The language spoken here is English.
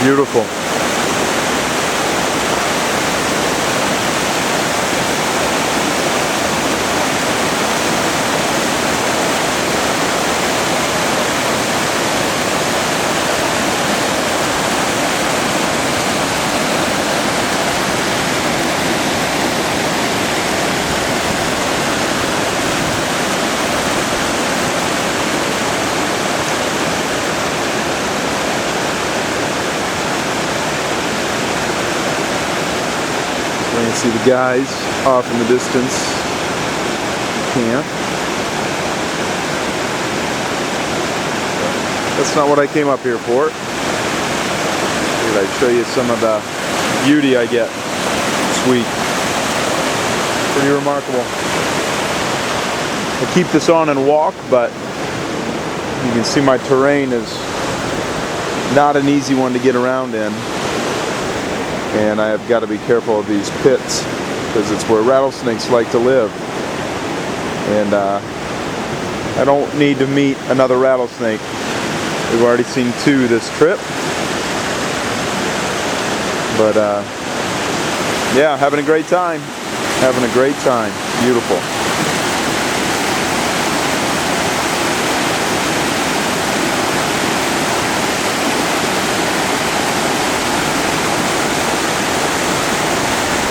Beautiful. You can see the guys off in the distance. Camp. That's not what I came up here for. Figured I'd show you some of the beauty I get this week. Pretty remarkable. I keep this on and walk, but you can see my terrain is not an easy one to get around in. And I have got to be careful of these pits because it's where rattlesnakes like to live. And I don't need to meet another rattlesnake. We've already seen 2 this trip. But yeah, having a great time. Having a great time. Beautiful.